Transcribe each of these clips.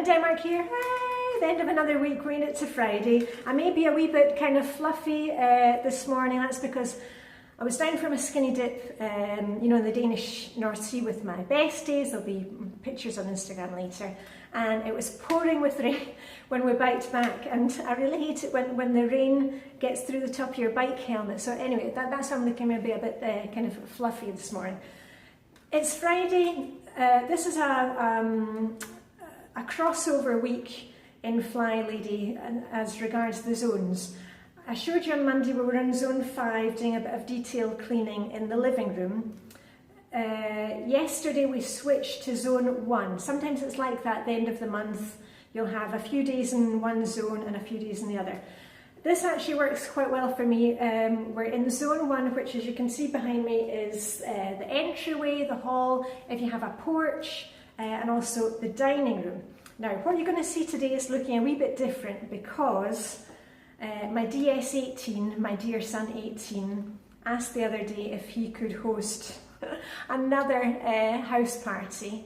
in Denmark here. Hey, the end of another week, we're in it to Friday. I may be a wee bit kind of fluffy this morning. That's because I was down from a skinny dip, you know, in the Danish North Sea with my besties. There'll be pictures on Instagram later. And it was pouring with rain when we biked back. And I really hate it when the rain gets through the top of your bike helmet. So anyway, that's why I'm looking maybe a bit kind of fluffy this morning. It's Friday. This is a crossover week in Flylady as regards the zones. I showed you on Monday we were in zone 5 doing a bit of detail cleaning in the living room. Yesterday we switched to zone 1. Sometimes it's like that at the end of the month. You'll have a few days in one zone and a few days in the other. This actually works quite well for me. We're in zone 1, which as you can see behind me is the entryway, the hall, if you have a porch, and also the dining room. Now what you're going to see today is looking a wee bit different because my DS18, my dear son 18, asked the other day if he could host another house party.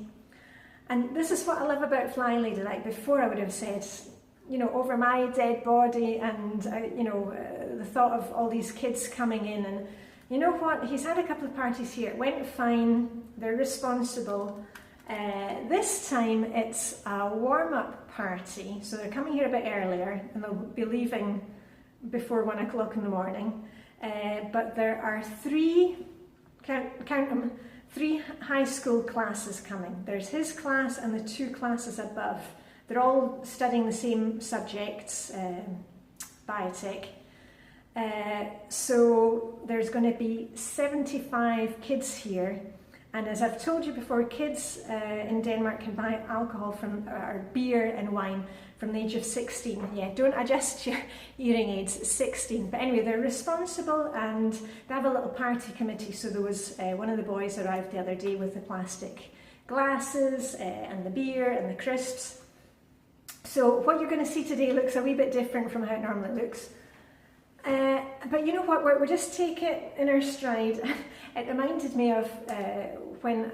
And this is what I love about Flylady. Like before I would have said, you know, over my dead body and, you know, the thought of all these kids coming in. And you know what? He's had a couple of parties here. It went fine. They're responsible. This time it's a warm-up party. So they're coming here a bit earlier and they'll be leaving before 1 o'clock in the morning. But there are three, count them, 3 high school classes coming. There's his class and the 2 classes above. They're all studying the same subjects, biotech. So there's going to be 75 kids here. And as I've told you before, kids in Denmark can buy alcohol from, or beer and wine from the age of 16. Yeah, don't adjust your hearing aids, 16. But anyway, they're responsible and they have a little party committee. So there was one of the boys arrived the other day with the plastic glasses and the beer and the crisps. So what you're going to see today looks a wee bit different from how it normally looks. But you know what, we'll just take it in our stride. It reminded me of when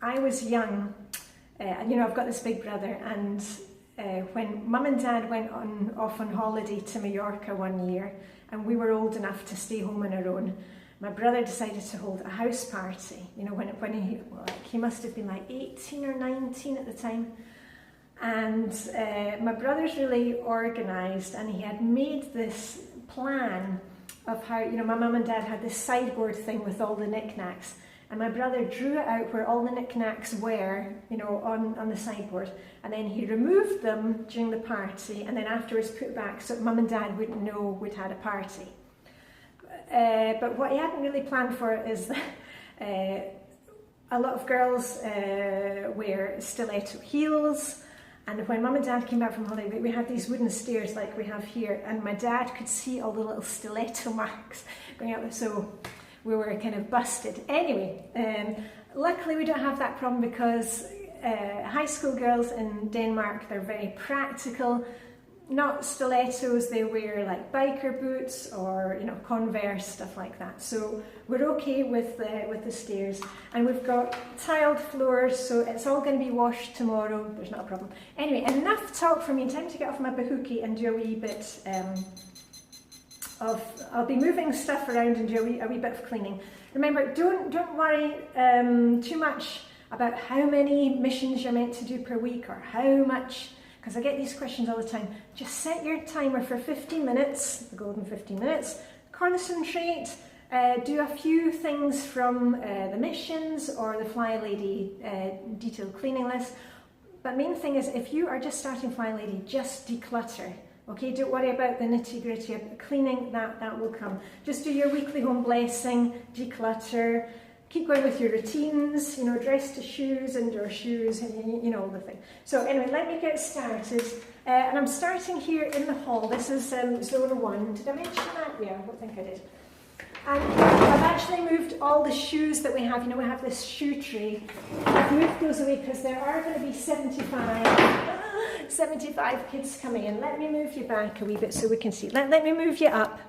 I was young. You know, I've got this big brother, and when Mum and Dad went off on holiday to Mallorca one year, and we were old enough to stay home on our own, my brother decided to hold a house party. You know, he must have been like 18 or 19 at the time. And my brother's really organised, and he had made this plan of how, you know, my mum and dad had this sideboard thing with all the knickknacks, and my brother drew it out where all the knickknacks were, you know, on the sideboard, and then he removed them during the party and then afterwards put back so mum and dad wouldn't know we'd had a party. But what he hadn't really planned for is that a lot of girls wear stiletto heels. And when Mum and Dad came back from holiday, we had these wooden stairs like we have here, and my dad could see all the little stiletto marks going up, so we were kind of busted. Anyway, luckily we don't have that problem because high school girls in Denmark, they're very practical, not stilettos, they wear like biker boots or, you know, Converse, stuff like that. So we're okay with the stairs, and we've got tiled floors, so it's all going to be washed tomorrow. There's not a problem. Anyway, enough talk for me. Time to get off my bahookie and do a wee bit I'll be moving stuff around and do a wee bit of cleaning. Remember, don't worry too much about how many missions you're meant to do per week or how much, because I get these questions all the time. Just set your timer for 15 minutes, the golden 15 minutes, concentrate, do a few things from the missions or the Flylady detailed cleaning list. But main thing is, if you are just starting Flylady, just declutter. Okay, don't worry about the nitty-gritty of cleaning, that will come. Just do your weekly home blessing, declutter, keep going with your routines, you know, dress to shoes, indoor shoes, and you know, all the thing. So anyway, let me get started. And I'm starting here in the hall. This is zone 1. Did I mention that? Yeah, I don't think I did. And I've actually moved all the shoes that we have. You know, we have this shoe tray. I've moved those away because there are going to be 75 kids coming in. Let me move you back a wee bit so we can see. Let me move you up.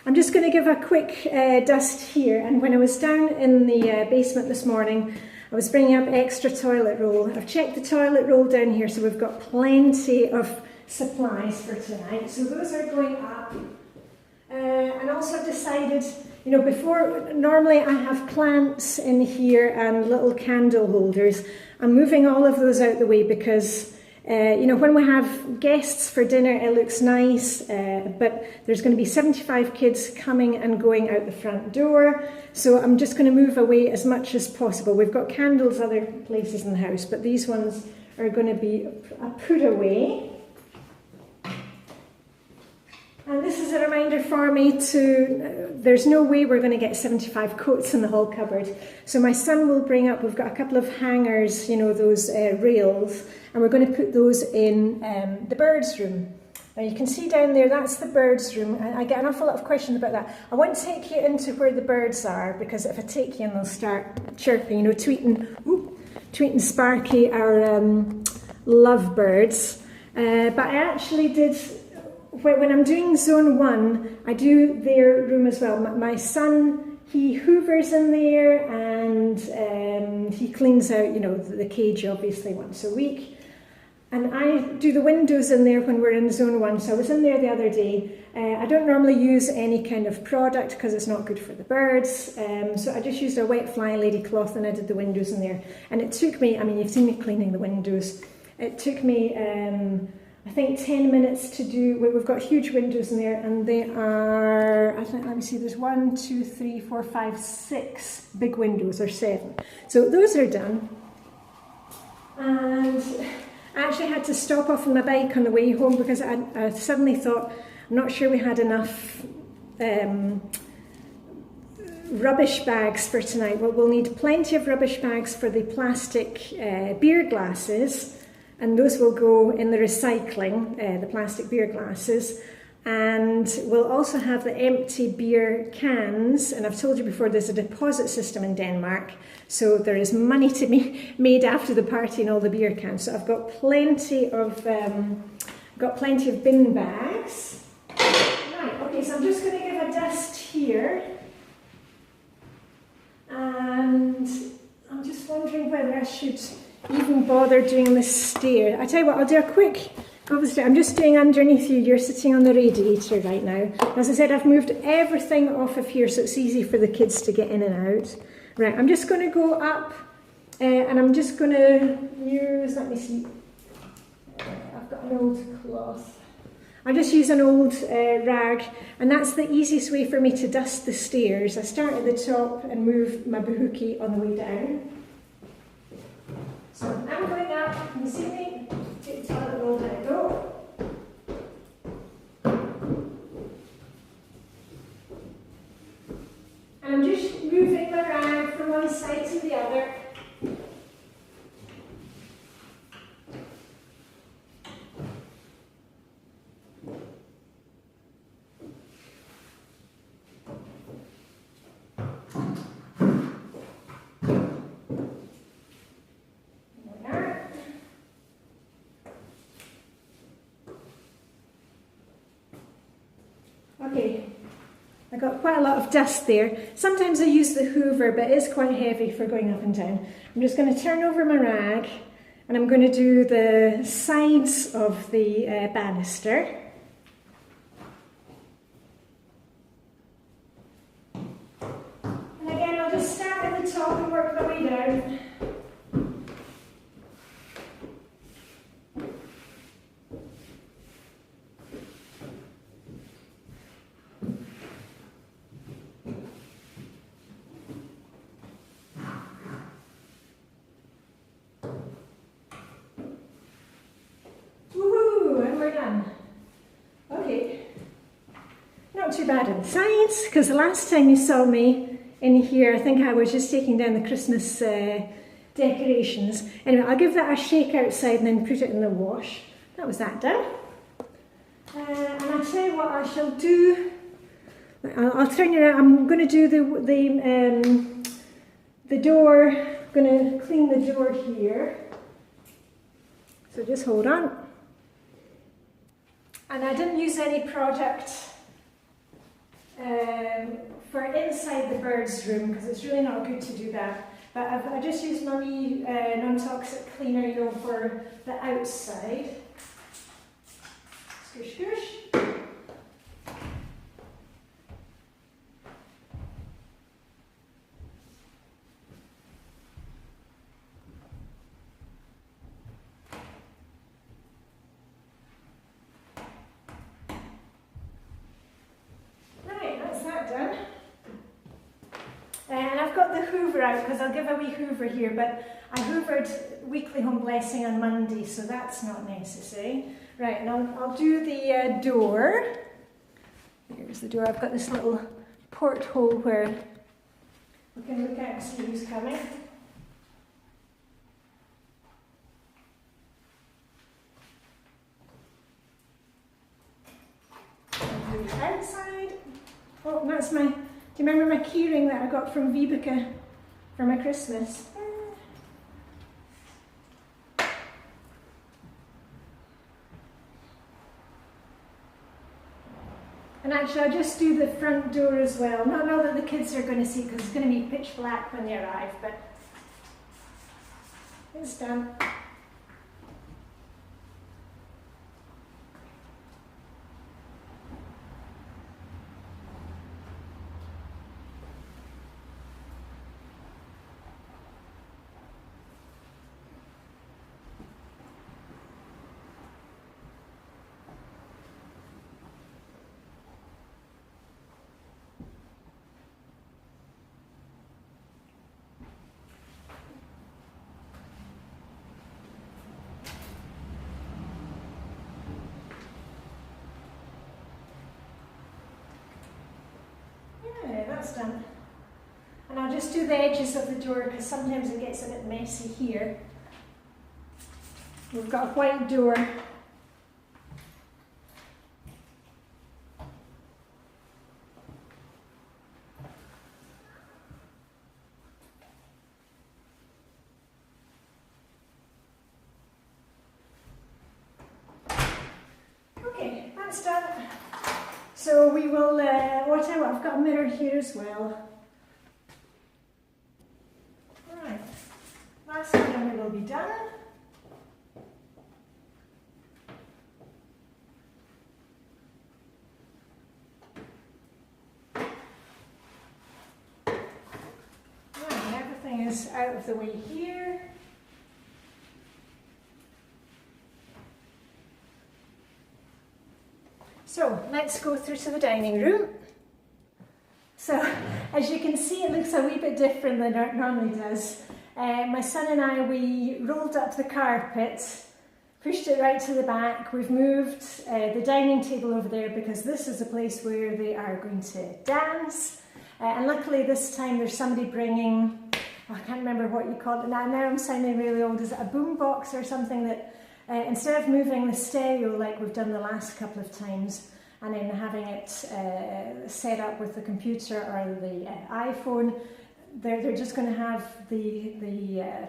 I'm just going to give a quick dust here. And when I was down in the basement this morning, I was bringing up extra toilet roll. I've checked the toilet roll down here, so we've got plenty of supplies for tonight. So those are going up. And also I've decided, you know, before, normally I have plants in here and little candle holders. I'm moving all of those out the way because, you know, when we have guests for dinner, it looks nice, but there's going to be 75 kids coming and going out the front door. So I'm just going to move away as much as possible. We've got candles other places in the house, but these ones are going to be put away. And this is a reminder for me to, there's no way we're going to get 75 coats in the hall cupboard. So my son will bring up, we've got a couple of hangers, you know, those rails, and we're going to put those in the birds' room. Now you can see down there, that's the birds' room. I get an awful lot of questions about that. I won't take you into where the birds are, because if I take you in, they'll start chirping, you know, tweeting Sparky, our love birds. But I actually did, when I'm doing zone 1, I do their room as well. My son, he hoovers in there and he cleans out, you know, the cage obviously once a week. And I do the windows in there when we're in zone 1. So I was in there the other day. I don't normally use any kind of product because it's not good for the birds. So I just used a wet Flylady cloth and I did the windows in there. And it took me, I mean, you've seen me cleaning the windows. It took me, I think 10 minutes to do. We've got huge windows in there, and they are, I think, let me see, there's 1, 2, 3, 4, 5, 6 big windows, or 7. So those are done. And I actually had to stop off on my bike on the way home because I suddenly thought, I'm not sure we had enough rubbish bags for tonight. Well, we'll need plenty of rubbish bags for the plastic beer glasses. And those will go in the recycling, the plastic beer glasses. And we'll also have the empty beer cans. And I've told you before, there's a deposit system in Denmark. So there is money to be made after the party in all the beer cans. So I've got plenty of bin bags. Right, okay, so I'm just going to give a dust here. And I'm just wondering whether I should even bother doing the stair. I tell you what, I'll do a quick, obviously I'm just staying underneath you, you're sitting on the radiator right now. As I said, I've moved everything off of here so it's easy for the kids to get in and out. Right, I'm just going to go up and I'm just going to use, let me see, I've got an old cloth. I'll just use an old rag, and that's the easiest way for me to dust the stairs. I start at the top and move my bahookie on the way down. So I'm going up, you see me? Take the toilet roll, let it go. And I'm just moving my rag from one side to the other. Okay, I got quite a lot of dust there. Sometimes I use the hoover, but it is quite heavy for going up and down. I'm just going to turn over my rag and I'm going to do the sides of the banister. And again, I'll just start at the top and work my way down. Too bad inside, because the last time you saw me in here, I think I was just taking down the Christmas decorations. Anyway, I'll give that a shake outside and then put it in the wash. That was that done. And I'll tell you what I shall do. I'll turn you around. I'm going to do the door. I'm going to clean the door here. So just hold on. And I didn't use any product for inside the birds' room because it's really not good to do that. But I just used my wee non-toxic cleaner, you know, for the outside. Squish, squish. Done. And I've got the hoover out because I'll give a wee hoover here, but I hoovered weekly home blessing on Monday, so that's not necessary. Right, and I'll do the door. Here's the door. I've got this little porthole where we can look out and see who's coming. And do the outside. Oh, that's my, do you remember my keyring that I got from Vibeke for my Christmas? And actually I'll just do the front door as well. Not that the kids are going to see because it's going to be pitch black when they arrive, but it's done. That's done. And I'll just do the edges of the door because sometimes it gets a bit messy here. We've got a white door. Okay, that's done. So we will, whatever, I've got a mirror here as well. Right, last one and we will be done. Right, everything is out of the way here. So let's go through to the dining room. So as you can see, it looks a wee bit different than it normally does. My son and I, we rolled up the carpet, pushed it right to the back. We've moved the dining table over there because this is a place where they are going to dance. And luckily this time there's somebody bringing, oh, I can't remember what you call it now. Now I'm sounding really old. Is it a boom box or something that instead of moving the stereo like we've done the last couple of times and then having it set up with the computer or the iPhone, they're just going to have the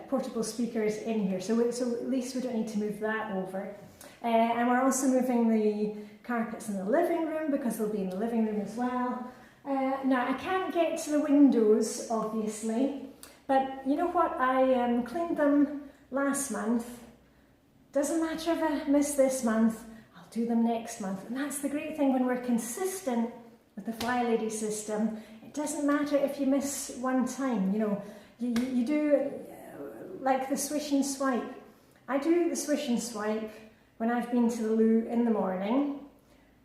portable speakers in here. So at least we don't need to move that over. And we're also moving the carpets in the living room because they'll be in the living room as well. Now I can't get to the windows obviously, but you know what, I cleaned them last month. Doesn't matter if I miss this month, I'll do them next month. And that's the great thing when we're consistent with the Flylady system. It doesn't matter if you miss one time, you know, you do like the swish and swipe. I do the swish and swipe when I've been to the loo in the morning.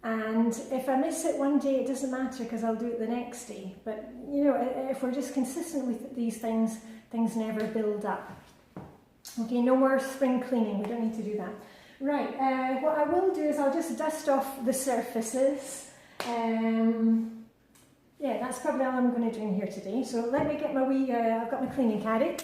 And if I miss it one day, it doesn't matter because I'll do it the next day. But, you know, if we're just consistent with these things, things never build up. Okay, no more spring cleaning, we don't need to do that. Right, what I will do is I'll just dust off the surfaces. Yeah, that's probably all I'm going to do in here today. So let me get my wee, I've got my cleaning caddy.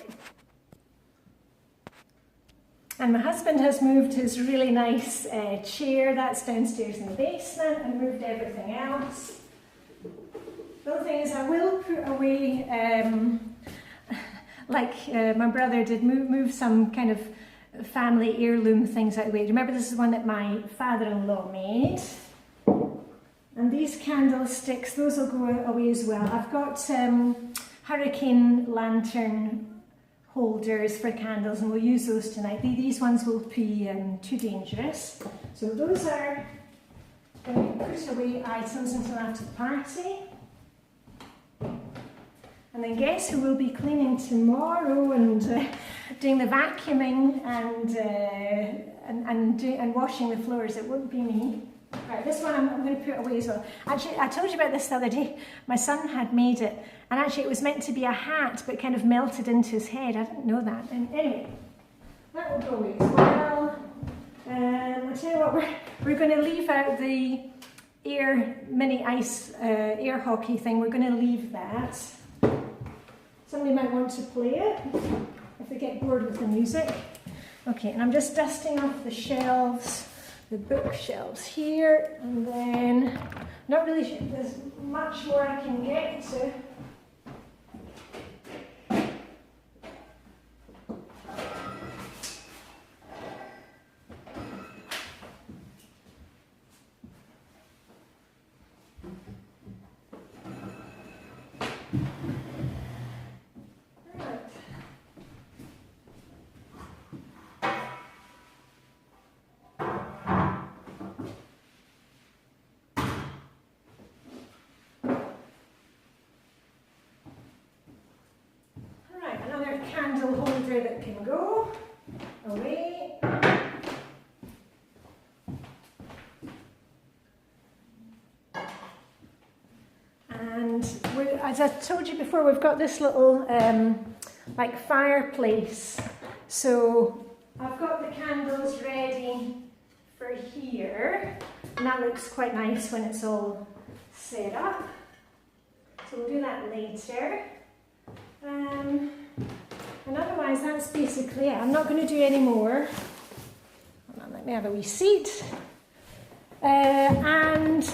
And my husband has moved his really nice chair, that's downstairs in the basement, and moved everything else. The other thing is I will put away, like my brother did, move some kind of family heirloom things out of the way. Remember, this is one that my father-in-law made. And these candlesticks, those will go away as well. I've got hurricane lantern holders for candles, and we'll use those tonight. These ones will be too dangerous. So those are going to put away items until after the party. And then guess who will be cleaning tomorrow and doing the vacuuming and washing the floors? It won't be me. Right, this one I'm going to put away as well. Actually, I told you about this the other day. My son had made it, and actually it was meant to be a hat, but kind of melted into his head. I didn't know that. And anyway, that will go away as well. I'll tell you what, we're going to leave out the mini ice air hockey thing. We're going to leave that. Somebody might want to play it if they get bored with the music. Okay, and I'm just dusting off the shelves, the bookshelves here, and then not really sure there's much more I can get to. Candle holder that can go away. And as I told you before, we've got this little like fireplace. So I've got the candles ready for here, and that looks quite nice when it's all set up. So we'll do that later. And otherwise, that's basically it. I'm not going to do any more. Hold on, let me have a wee seat. And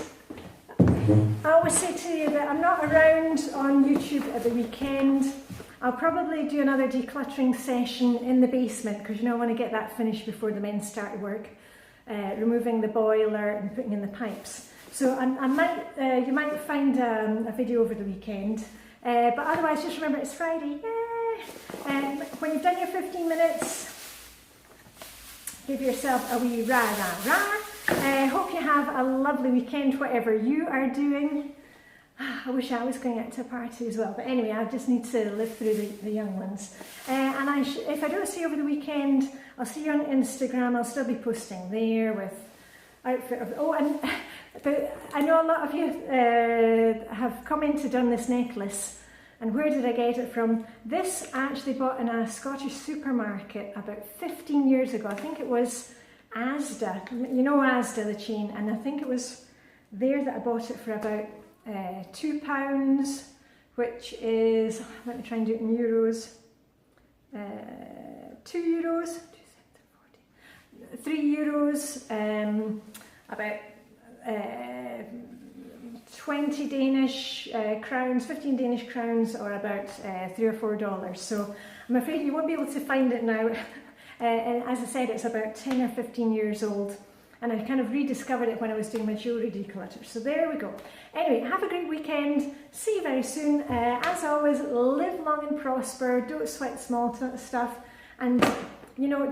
I always say to you that I'm not around on YouTube at the weekend. I'll probably do another decluttering session in the basement, because I want to get that finished before the men start work, removing the boiler and putting in the pipes. So you might find a video over the weekend. But otherwise, just remember it's Friday. Yay! When you've done your 15 minutes, give yourself a wee rah, rah, rah. Hope you have a lovely weekend, whatever you are doing. I wish I was going out to a party as well. But anyway, I just need to live through the young ones. And if I don't see you over the weekend, I'll see you on Instagram. I'll still be posting there with outfit of... Oh, and I know a lot of you have commented on this necklace. And where did I get it from? This I actually bought in a Scottish supermarket about 15 years ago. I think it was Asda. You know Asda, the chain. And I think it was there that I bought it for about £2, which is, let me try and do it in euros. €2, 3 euros, about 20 Danish crowns, 15 Danish crowns, or about $3 or $4. So I'm afraid you won't be able to find it now. And as I said, it's about 10 or 15 years old. And I kind of rediscovered it when I was doing my jewellery declutter. So there we go. Anyway, have a great weekend. See you very soon. As always, live long and prosper. Don't sweat small stuff. And,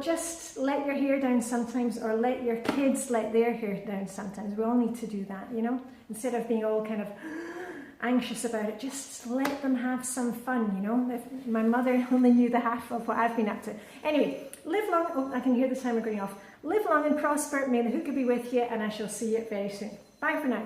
just let your hair down sometimes, or let your kids let their hair down sometimes. We all need to do that, Instead of being all kind of anxious about it, just let them have some fun, If my mother only knew the half of what I've been up to. Anyway, live long. Oh, I can hear the timer going off. Live long and prosper. May the hookah be with you, and I shall see you very soon. Bye for now.